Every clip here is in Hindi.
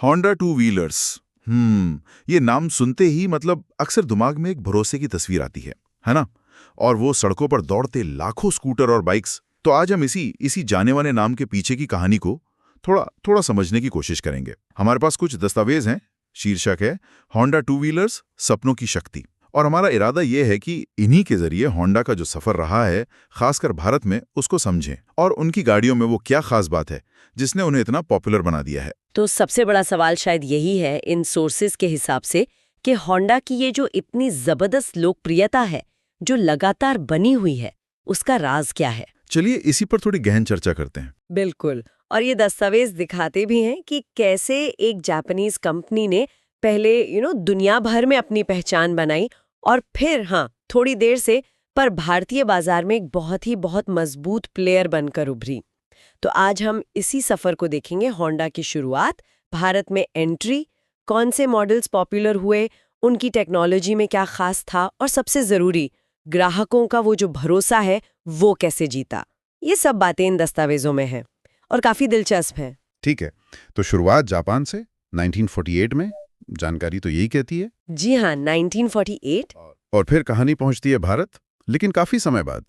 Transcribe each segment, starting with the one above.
Honda two wheelers. ये नाम सुनते ही मतलब अक्सर दिमाग में एक भरोसे की तस्वीर आती है ना? और वो सड़कों पर दौड़ते लाखों स्कूटर और बाइक्स। तो आज हम इसी जाने माने नाम के पीछे की कहानी को थोड़ा समझने की कोशिश करेंगे। हमारे पास कुछ दस्तावेज हैं। शीर्षक है होंडा टू व्हीलर्स, सपनों की शक्ति। और हमारा इरादा यह है कि इन्हीं के जरिए होंडा का जो सफर रहा है, खासकर भारत में, उसको समझें और उनकी गाड़ियों में वो क्या खास बात है जिसने उन्हें इतना पॉपुलर बना दिया है। तो सबसे बड़ा सवाल शायद यही है इन सोर्सेज के हिसाब से कि होंडा की ये जो इतनी जबरदस्त लोकप्रियता है, जो लगातार बनी हुई है, उसका राज क्या है। चलिए इसी पर थोड़ी गहन चर्चा करते हैं। बिल्कुल। और ये दस्तावेज दिखाते भी हैं कि कैसे एक जापानीज कंपनी ने पहले दुनिया भर में अपनी पहचान बनाई और फिर थोड़ी देर से पर भारतीय बाजार में एक बहुत मजबूत प्लेयर बनकर उभरी। तो आज हम इसी सफर को देखेंगे। होंडा की शुरुआत, भारत में एंट्री, कौन से मॉडल्स पॉपुलर हुए, उनकी टेक्नोलॉजी में क्या खास था और सबसे जरूरी, ग्राहकों का वो जो भरोसा है वो कैसे जीता। ये सब बातें इन दस्तावेजों में हैं और काफी दिलचस्प हैं। ठीक है, तो शुरुआत जापान से 1948 में, जानकारी तो यही कहती है। जी हाँ, 1948। और फिर कहानी पहुंचती है भारत, लेकिन काफी समय बाद।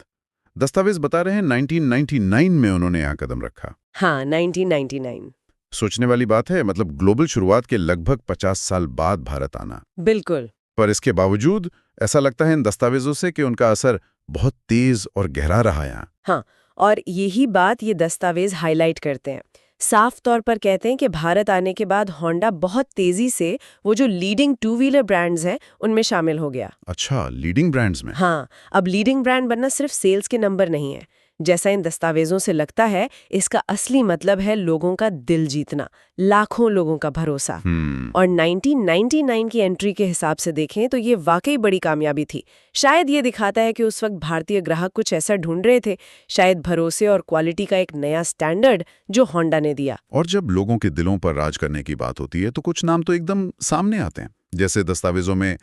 दस्तावेज बता रहे हैं 1999 में उन्होंने यहाँ कदम रखा। हाँ, 1999। सोचने वाली बात है, मतलब ग्लोबल शुरुआत के लगभग 50 साल बाद भारत आना। बिल्कुल। पर इसके बावजूद ऐसा लगता है इन दस्तावेजों से कि उनका असर बहुत तेज और गहरा रहा यहाँ। हाँ, और यही बात ये दस्तावेज हाईलाइट करते हैं। साफ तौर पर कहते हैं कि भारत आने के बाद होंडा बहुत तेजी से वो जो लीडिंग टू व्हीलर ब्रांड्स हैं उनमें शामिल हो गया। अच्छा, लीडिंग ब्रांड्स में? हाँ, अब लीडिंग ब्रांड बनना सिर्फ सेल्स के नंबर नहीं है। जैसा इन दस्तावेजों से लगता है, इसका असली मतलब है लोगों का दिल जीतना, लाखों लोगों का भरोसा। और 1999 की एंट्री के हिसाब से देखें तो ये वाकई बड़ी कामयाबी थी। शायद ये दिखाता है कि उस वक्त भारतीय ग्राहक कुछ ऐसा ढूंढ रहे थे, शायद भरोसे और क्वालिटी का एक नया स्टैंडर्ड जो होंडा ने दिया। और जब लोगों के दिलों पर राज करने की बात होती है तो कुछ नाम तो एकदम सामने आते हैं। जैसे दस्तावेजों में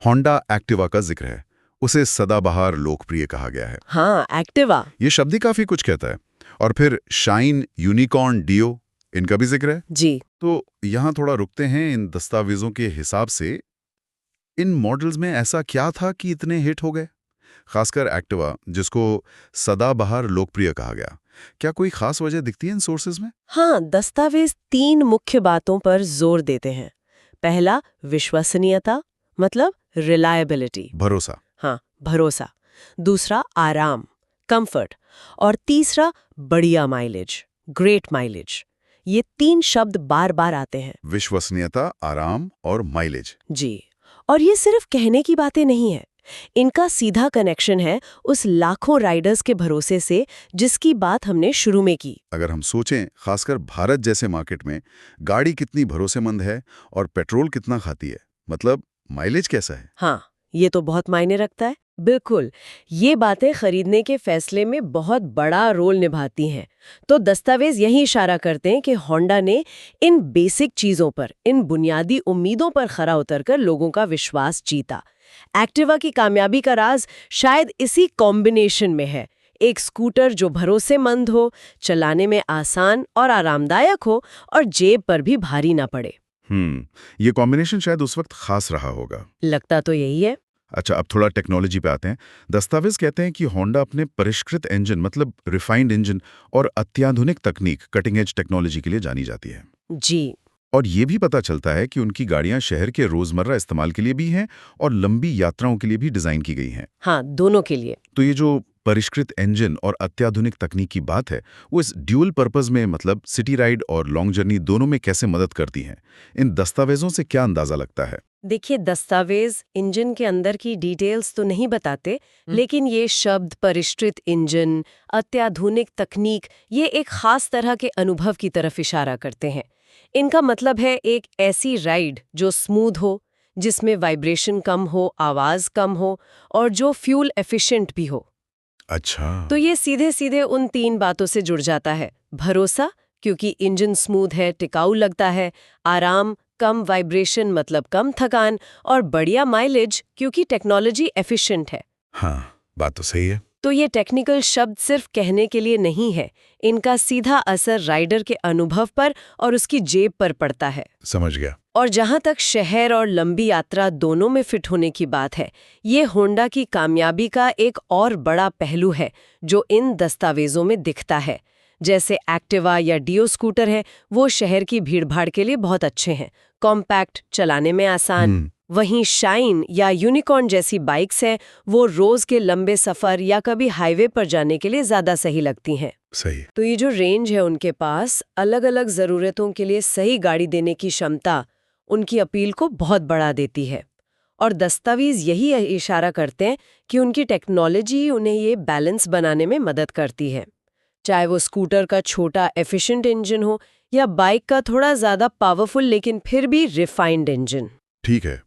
होंडा एक्टिवा का जिक्र है। उसे सदाबहार लोकप्रिय कहा गया है। हाँ, एक्टिवा। ये शब्द ही काफी कुछ कहता है। और फिर शाइन, यूनिकॉर्न, डियो, इनका भी जिक्र है। जी। तो यहाँ थोड़ा रुकते हैं। इन दस्तावेजों के हिसाब से इन मॉडल्स में ऐसा क्या था कि इतने हिट हो गए, खासकर एक्टिवा, जिसको सदाबहार लोकप्रिय कहा गया? क्या कोई खास वजह दिखती है इन सोर्सेज में? हाँ, दस्तावेज 3 मुख्य बातों पर जोर देते हैं। पहला, विश्वसनीयता, मतलब रिलायबिलिटी, भरोसा। हाँ, भरोसा। दूसरा, आराम, कंफर्ट। और तीसरा, बढ़िया माइलेज, ग्रेट माइलेज। ये 3 शब्द बार बार आते हैं। विश्वसनीयता, आराम और माइलेज। जी। और ये सिर्फ कहने की बातें नहीं है, इनका सीधा कनेक्शन है उस लाखों राइडर्स के भरोसे से जिसकी बात हमने शुरू में की। अगर हम सोचें, खासकर भारत जैसे मार्केट में गाड़ी कितनी भरोसेमंद है और पेट्रोल कितना खाती है, मतलब माइलेज कैसा है। हाँ, ये तो बहुत मायने रखता है। बिल्कुल, ये बातें खरीदने के फैसले में बहुत बड़ा रोल निभाती हैं। तो दस्तावेज यही इशारा करते हैं कि होंडा ने इन बेसिक चीजों पर, इन बुनियादी उम्मीदों पर खरा उतरकर लोगों का विश्वास जीता। एक्टिवा की कामयाबी का राज शायद इसी कॉम्बिनेशन में है। एक स्कूटर जो भरोसेमंद हो, चलाने में आसान और आरामदायक हो और जेब पर भी भारी ना पड़े। ये कॉम्बिनेशन शायद उस वक्त खास रहा होगा। लगता तो यही है। अच्छा, अब थोड़ा टेक्नोलॉजी पे आते हैं। दस्तावेज कहते हैं कि होंडा अपने परिष्कृत इंजन, मतलब रिफाइंड इंजन और अत्याधुनिक तकनीक, कटिंग एज टेक्नोलॉजी के लिए जानी जाती है। जी। और ये भी पता चलता है कि उनकी गाड़ियां शहर के रोजमर्रा इस्तेमाल के लिए भी हैं और लंबी यात्राओं के लिए भी डिजाइन की गई हैं। हाँ, दोनों के लिए। तो ये जो परिष्कृत इंजन और अत्याधुनिक तकनीक की बात है, वो इस ड्यूल पर्पस में, मतलब सिटी राइड और लॉन्ग जर्नी दोनों में कैसे मदद करती हैं? इन दस्तावेजों से क्या अंदाजा लगता है? देखिए, दस्तावेज इंजन के अंदर की डिटेल्स तो नहीं बताते, लेकिन ये शब्द परिष्कृत इंजन, अत्याधुनिक तकनीक, ये एक खास तरह के अनुभव की तरफ इशारा करते हैं। इनका मतलब है एक ऐसी राइड जो स्मूथ हो, जिसमें वाइब्रेशन कम हो, आवाज कम हो और जो फ्यूल एफिशिएंट भी हो। अच्छा। तो ये सीधे सीधे उन 3 बातों से जुड़ जाता है। भरोसा, क्योंकि इंजन स्मूथ है, टिकाऊ लगता है। आराम, कम वाइब्रेशन मतलब कम थकान। और बढ़िया माइलेज, क्योंकि टेक्नोलॉजी एफिशिएंट है। हाँ, बात तो सही है। तो ये टेक्निकल शब्द सिर्फ कहने के लिए नहीं है, इनका सीधा असर राइडर के अनुभव पर और उसकी जेब पर पड़ता है। समझ गया। और जहां तक शहर और लंबी यात्रा दोनों में फिट होने की बात है, ये होंडा की कामयाबी का एक और बड़ा पहलू है जो इन दस्तावेजों में दिखता है। जैसे एक्टिवा या डियो स्कूटर है, वो शहर की भीड़भाड़ के लिए बहुत अच्छे हैं, कॉम्पैक्ट, चलाने में आसान। वहीं शाइन या यूनिकॉर्न जैसी बाइक्स हैं, वो रोज के लंबे सफर या कभी हाईवे पर जाने के लिए ज्यादा सही लगती हैं। सही। तो ये जो रेंज है उनके पास, अलग अलग जरूरतों के लिए सही गाड़ी देने की क्षमता उनकी अपील को बहुत बढ़ा देती है। और दस्तावेज यही इशारा करते हैं कि उनकी टेक्नोलॉजी उन्हें ये बैलेंस बनाने में मदद करती है, चाहे वो स्कूटर का छोटा एफिशिएंट इंजन हो या बाइक का थोड़ा ज्यादा पावरफुल लेकिन फिर भी रिफाइंड इंजन। ठीक है,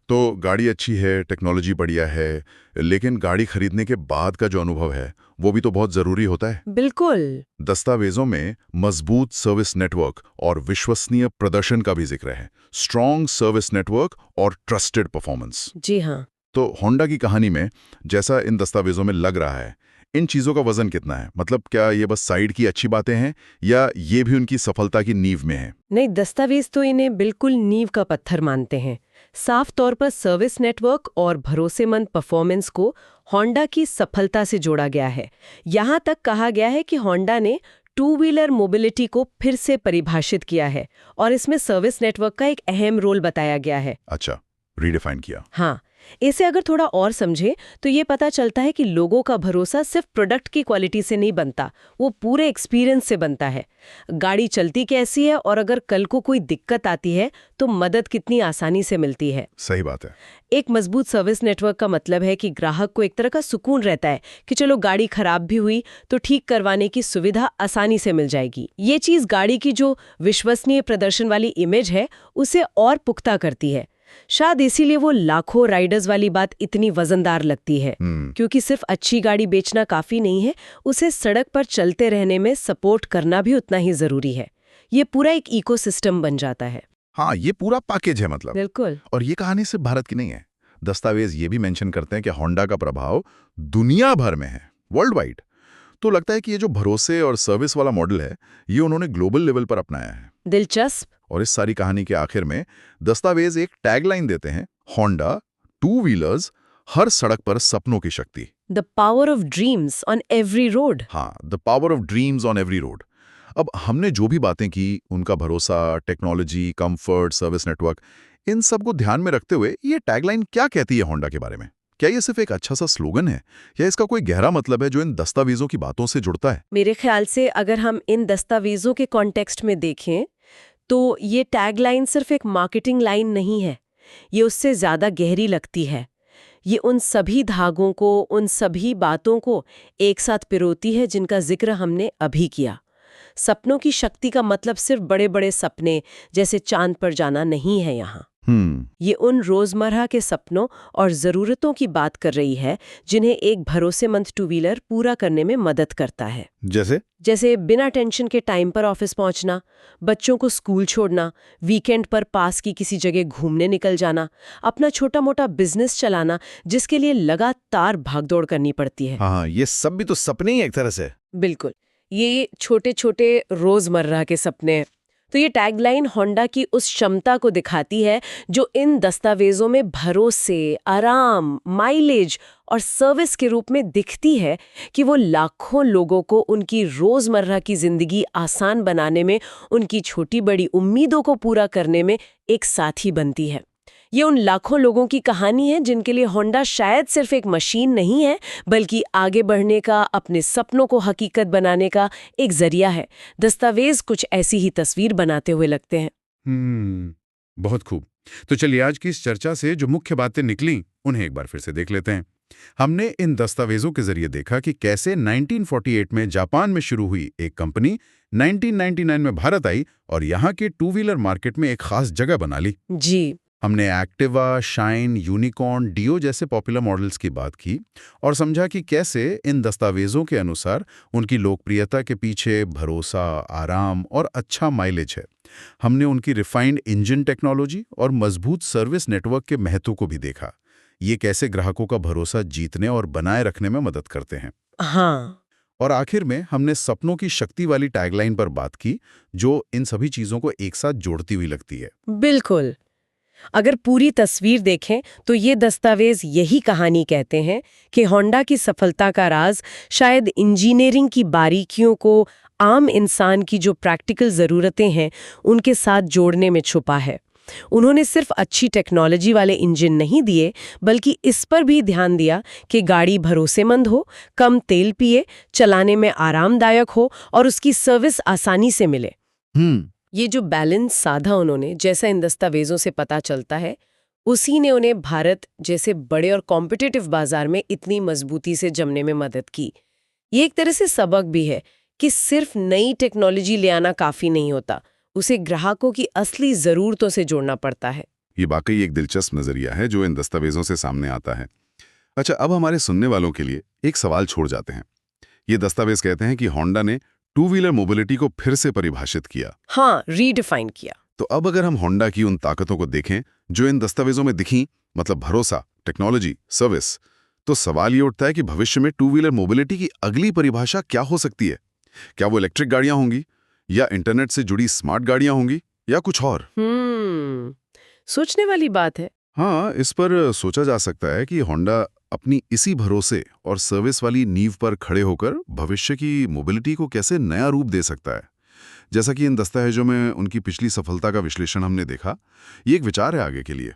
तो गाड़ी अच्छी है, टेक्नोलॉजी बढ़िया है, लेकिन गाड़ी खरीदने के बाद का जो अनुभव है वो भी तो बहुत जरूरी होता है। बिल्कुल। दस्तावेजों में मजबूत सर्विस नेटवर्क और विश्वसनीय प्रदर्शन का भी जिक्र है, स्ट्रॉन्ग सर्विस नेटवर्क और ट्रस्टेड परफॉर्मेंस। जी हाँ। तो होंडा की कहानी में जैसा इन दस्तावेजों में लग रहा है, इन चीजों का वजन कितना है? मतलब क्या ये बस साइड की अच्छी बातें हैं या ये भी उनकी सफलता की नींव में है? नहीं, दस्तावेज तो इन्हें बिल्कुल नींव का पत्थर मानते हैं। साफ तौर पर सर्विस नेटवर्क और भरोसेमंद परफॉर्मेंस को होंडा की सफलता से जोड़ा गया है। यहाँ तक कहा गया है कि होंडा ने टू व्हीलर मोबिलिटी को फिर से परिभाषित किया है और इसमें सर्विस नेटवर्क का एक अहम रोल बताया गया है। अच्छा, रीडिफाइन किया। हाँ, इसे अगर थोड़ा और समझे तो ये पता चलता है कि लोगों का भरोसा सिर्फ प्रोडक्ट की क्वालिटी से नहीं बनता, वो पूरे एक्सपीरियंस से बनता है। गाड़ी चलती कैसी है और अगर कल को कोई दिक्कत आती है तो मदद कितनी आसानी से मिलती है। सही बात है। एक मजबूत सर्विस नेटवर्क का मतलब है कि ग्राहक को एक तरह का सुकून रहता है कि चलो गाड़ी खराब भी हुई तो ठीक करवाने की सुविधा आसानी से मिल जाएगी। ये चीज गाड़ी की जो विश्वसनीय प्रदर्शन वाली इमेज है उसे और पुख्ता करती है। शायद इसीलिए वो लाखों राइडर्स वाली बात इतनी वजनदार लगती है, क्योंकि सिर्फ अच्छी गाड़ी बेचना काफी नहीं है, उसे सड़क पर चलते रहने में सपोर्ट करना भी उतना ही जरूरी है। ये पूरा एक इकोसिस्टम बन जाता है। हाँ, ये पूरा पैकेज है मतलब। बिल्कुल। और ये कहानी सिर्फ भारत की नहीं है। दस्तावेज ये भी मेंशन करते हैं कि होंडा का प्रभाव दुनिया भर में है, वर्ल्ड वाइड। तो लगता है कि ये जो भरोसे और सर्विस वाला मॉडल है, ये उन्होंने ग्लोबल लेवल पर अपनाया है। दिलचस्प। और इस सारी कहानी के आखिर में दस्तावेज एक टैगलाइन देते हैं, होंडा टू व्हीलर्स, हर सड़क पर सपनों की शक्ति। The power of dreams on every road. हाँ, the power of dreams on every road. अब हमने जो भी बातें की, उनका भरोसा, टेक्नोलॉजी, कंफर्ट, सर्विस नेटवर्क, इन सब को ध्यान में रखते हुए ये टैगलाइन क्या कहती है होंडा के बारे में? क्या ये सिर्फ एक अच्छा सा स्लोगन है या इसका कोई गहरा मतलब है जो इन दस्तावेजों की बातों से जुड़ता है? मेरे ख्याल से अगर हम इन दस्तावेजों के कॉन्टेक्स्ट में देखें तो ये टैगलाइन सिर्फ एक मार्केटिंग लाइन नहीं है, ये उससे ज्यादा गहरी लगती है। ये उन सभी धागों को, उन सभी बातों को एक साथ पिरोती है जिनका जिक्र हमने अभी किया। सपनों की शक्ति का मतलब सिर्फ बड़े बड़े सपने जैसे चांद पर जाना नहीं है यहाँ। ये उन रोजमर्रा के सपनों और जरूरतों की बात कर रही है जिन्हें एक भरोसेमंद टू व्हीलर पूरा करने में मदद करता है। जैसे बिना टेंशन के टाइम पर ऑफिस पहुंचना, बच्चों को स्कूल छोड़ना, वीकेंड पर पास की किसी जगह घूमने निकल जाना, अपना छोटा मोटा बिजनेस चलाना जिसके लिए लगातार भागदौड़ करनी पड़ती है। हाँ, ये सब भी तो सपने ही एक तरह से। बिल्कुल, ये छोटे छोटे रोजमर्रा के सपने। तो ये टैगलाइन होंडा की उस क्षमता को दिखाती है जो इन दस्तावेजों में भरोसे, आराम, माइलेज और सर्विस के रूप में दिखती है कि वो लाखों लोगों को उनकी रोजमर्रा की जिंदगी आसान बनाने में, उनकी छोटी बड़ी उम्मीदों को पूरा करने में एक साथी बनती है। ये उन लाखों लोगों की कहानी है जिनके लिए होंडा शायद सिर्फ एक मशीन नहीं है, बल्कि आगे बढ़ने का, अपने सपनों को हकीकत बनाने का एक जरिया है। दस्तावेज कुछ ऐसी ही तस्वीर बनाते हुए लगते हैं। बहुत खूब। तो चलिए आज की इस चर्चा से जो मुख्य बातें निकली उन्हें एक बार फिर से देख लेते हैं। हमने इन दस्तावेजों के जरिए देखा कि कैसे 1948 में जापान में शुरू हुई एक कंपनी 1999 में भारत आई और यहाँ के टू व्हीलर मार्केट में एक खास जगह बना ली। जी। हमने एक्टिवा, शाइन, यूनिकॉर्न, डियो जैसे पॉपुलर मॉडल्स की बात की और समझा कि कैसे इन दस्तावेजों के अनुसार उनकी लोकप्रियता के पीछे भरोसा, आराम और अच्छा माइलेज है। हमने उनकी रिफाइंड इंजन टेक्नोलॉजी और मजबूत सर्विस नेटवर्क के महत्व को भी देखा। ये कैसे ग्राहकों का भरोसा जीतने और बनाए रखने में मदद करते हैं। हाँ, और आखिर में हमने सपनों की शक्ति वाली टैगलाइन पर बात की, जो इन सभी चीजों को एक साथ जोड़ती हुई लगती है। बिल्कुल। अगर पूरी तस्वीर देखें तो ये दस्तावेज यही कहानी कहते हैं कि होंडा की सफलता का राज शायद इंजीनियरिंग की बारीकियों को आम इंसान की जो प्रैक्टिकल ज़रूरतें हैं उनके साथ जोड़ने में छुपा है। उन्होंने सिर्फ अच्छी टेक्नोलॉजी वाले इंजन नहीं दिए, बल्कि इस पर भी ध्यान दिया कि गाड़ी भरोसेमंद हो, कम तेल पिए, चलाने में आरामदायक हो और उसकी सर्विस आसानी से मिले। ये जो बैलेंस साधा उन्होंने, जैसा इन दस्तावेजों से पता चलता है, उसी ने उन्हें भारत जैसे बड़े और कॉम्पिटिटिव बाजार में इतनी मजबूती से जमने में मदद की। ये एक तरह से सबक भी है कि सिर्फ नई टेक्नोलॉजी ले आना काफी नहीं होता, उसे ग्राहकों की असली जरूरतों से जोड़ना पड़ता है। ये वाकई एक दिलचस्प नजरिया है जो इन दस्तावेजों से सामने आता है। अच्छा, अब हमारे सुनने वालों के लिए एक सवाल छोड़ जाते हैं। ये दस्तावेज कहते हैं कि होंडा ने टू व्हीलर मोबिलिटी को फिर से परिभाषित किया। हाँ, रीडिफाइन किया। तो अब अगर हम होंडा की उन ताकतों को देखें जो इन दस्तावेजों में दिखी, मतलब भरोसा, टेक्नोलॉजी, सर्विस, तो सवाल ये उठता है कि भविष्य में टू व्हीलर मोबिलिटी की अगली परिभाषा क्या हो सकती है? क्या वो इलेक्ट्रिक गाड़ियां होंगी, या इंटरनेट से जुड़ी स्मार्ट गाड़ियां होंगी, या कुछ और? सोचने वाली बात है। हाँ, इस पर सोचा जा सकता है कि होंडा अपनी इसी भरोसे और सर्विस वाली नींव पर खड़े होकर भविष्य की मोबिलिटी को कैसे नया रूप दे सकता है। जैसा कि इन दस्तावेजों में उनकी पिछली सफलता का विश्लेषण हमने देखा, ये एक विचार है आगे के लिए।